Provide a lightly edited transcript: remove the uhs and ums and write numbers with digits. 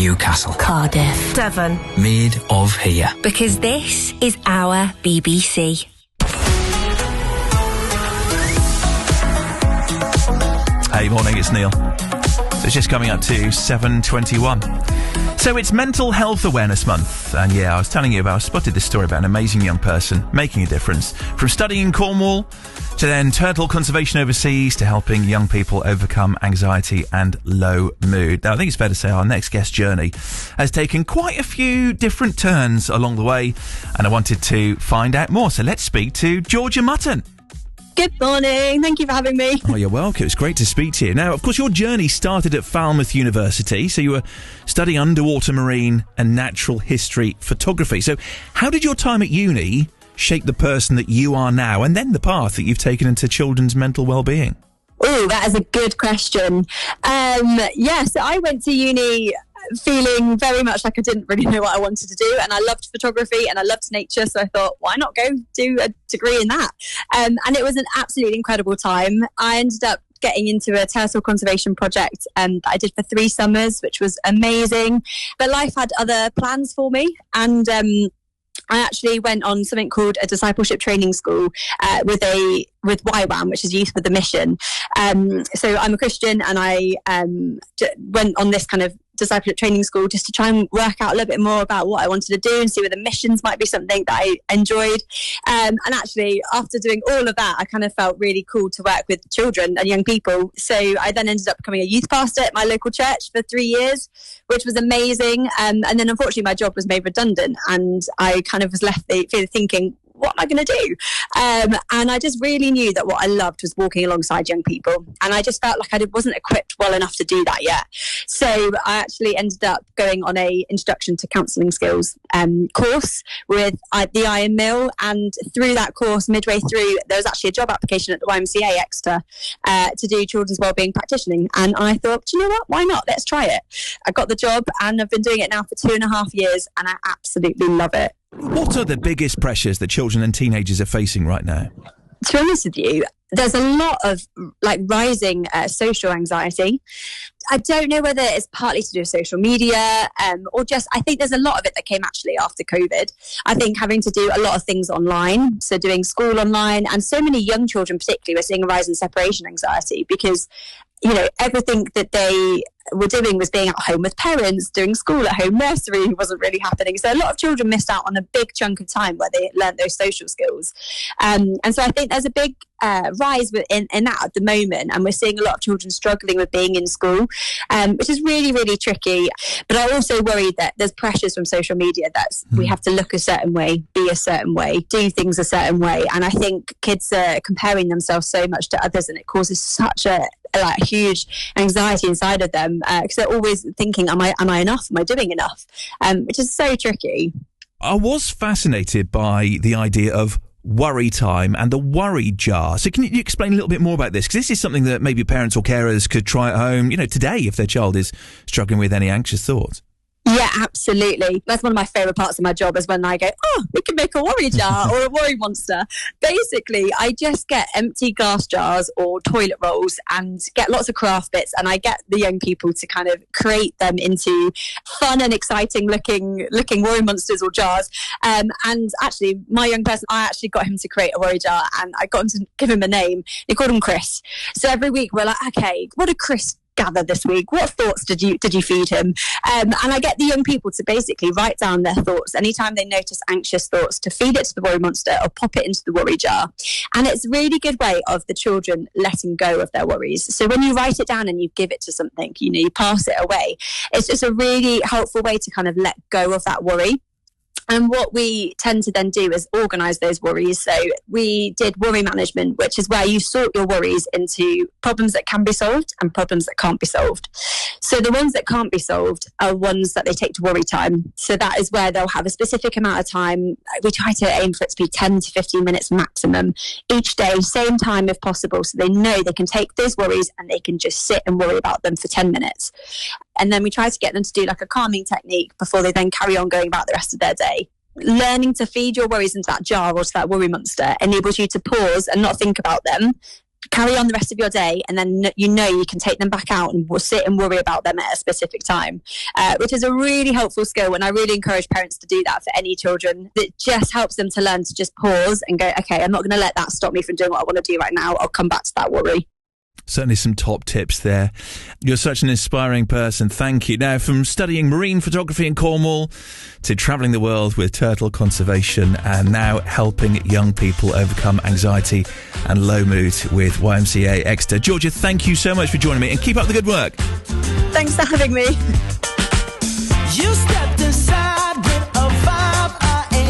Newcastle, Cardiff, Devon, Made of here. because this is our BBC. Hey, morning, it's Neil. So it's just coming up to 7:21. So it's Mental Health Awareness Month, and I was telling you about, I spotted this story about an amazing young person making a difference, from studying in Cornwall to then turtle conservation overseas to helping young people overcome anxiety and low mood. Now, I think it's fair to say our next guest journey has taken quite a few different turns along the way, and I wanted to find out more. So let's speak to Georgia Mutton. Good morning. Thank you for having me. Oh, you're welcome. It's great to speak to you. Now, of course, your journey started at Falmouth University, so you were studying underwater marine and natural history photography. So how did your time at uni shape the person that you are now, and then the path that you've taken into children's mental well-being? Oh, that is a good question. So I went to uni feeling very much like I didn't really know what I wanted to do, and I loved photography and I loved nature, so I thought, why not go do a degree in that? And it was an absolutely incredible time. I ended up getting into a turtle conservation project that I did for 3 summers, which was amazing, but life had other plans for me, and I actually went on something called a discipleship training school with YWAM, which is Youth with a Mission. So I'm a Christian, and I went on this kind of discipleship training school just to try and work out a little bit more about what I wanted to do and see whether missions might be something that I enjoyed. And actually, after doing all of that, I kind of felt really cool to work with children and young people. So I then ended up becoming a youth pastor at my local church for 3 years, which was amazing. And then unfortunately, my job was made redundant, and I kind of was left thinking, what am I going to do? And I just really knew that what I loved was walking alongside young people. And I just felt like I wasn't equipped well enough to do that yet. So I actually ended up going on a Introduction to Counselling Skills course with the Iron Mill. And through that course, midway through, there was actually a job application at the YMCA Exeter to do children's wellbeing practitioning. And I thought, do you know what? Why not? Let's try it. I got the job, and I've been doing it now for 2.5 years, and I absolutely love it. What are the biggest pressures that children and teenagers are facing right now? To be honest with you, there's a lot of rising social anxiety. I don't know whether it's partly to do with social media or just, I think there's a lot of it that came actually after COVID. I think having to do a lot of things online, so doing school online, and so many young children particularly, we're seeing a rise in separation anxiety because, everything that they were doing was being at home with parents, doing school at home, nursery wasn't really happening. So a lot of children missed out on a big chunk of time where they learned those social skills. And so I think there's a big rise in that at the moment. And we're seeing a lot of children struggling with being in school, which is really, really tricky. But I also worry that there's pressures from social media that we have to look a certain way, be a certain way, do things a certain way. And I think kids are comparing themselves so much to others, and it causes such a huge anxiety inside of them because they're always thinking, am I enough? Am I doing enough? Which is so tricky. I was fascinated by the idea of worry time and the worry jar. So can you explain a little bit more about this? Because this is something that maybe parents or carers could try at home, today if their child is struggling with any anxious thoughts. Yeah, absolutely. That's one of my favourite parts of my job is when I go, we can make a worry jar or a worry monster. Basically, I just get empty glass jars or toilet rolls and get lots of craft bits, and I get the young people to kind of create them into fun and exciting looking worry monsters or jars. And actually, my young person, I actually got him to create a worry jar, and I got him to give him a name. They called him Chris. So every week we're like, okay, what did Chris gather this week? What thoughts did you feed him? And I get the young people to basically write down their thoughts anytime they notice anxious thoughts, to feed it to the worry monster or pop it into the worry jar. And it's a really good way of the children letting go of their worries. So when you write it down and you give it to something, you pass it away, it's just a really helpful way to kind of let go of that worry. And what we tend to then do is organise those worries. So we did worry management, which is where you sort your worries into problems that can be solved and problems that can't be solved. So the ones that can't be solved are ones that they take to worry time. So that is where they'll have a specific amount of time. We try to aim for it to be 10 to 15 minutes maximum each day, same time if possible. So they know they can take those worries and they can just sit and worry about them for 10 minutes. And then we try to get them to do like a calming technique before they then carry on going about the rest of their day. Learning to feed your worries into that jar or to that worry monster enables you to pause and not think about them, carry on the rest of your day, and then you can take them back out and sit and worry about them at a specific time, which is a really helpful skill, and I really encourage parents to do that for any children. It just helps them to learn to just pause and go, okay, I'm not going to let that stop me from doing what I want to do right now. I'll come back to that worry. Certainly some top tips there. You're such an inspiring person. Thank you. Now, from studying marine photography in Cornwall to travelling the world with turtle conservation and now helping young people overcome anxiety and low mood with YMCA Exeter. Georgia, thank you so much for joining me and keep up the good work. Thanks for having me. You step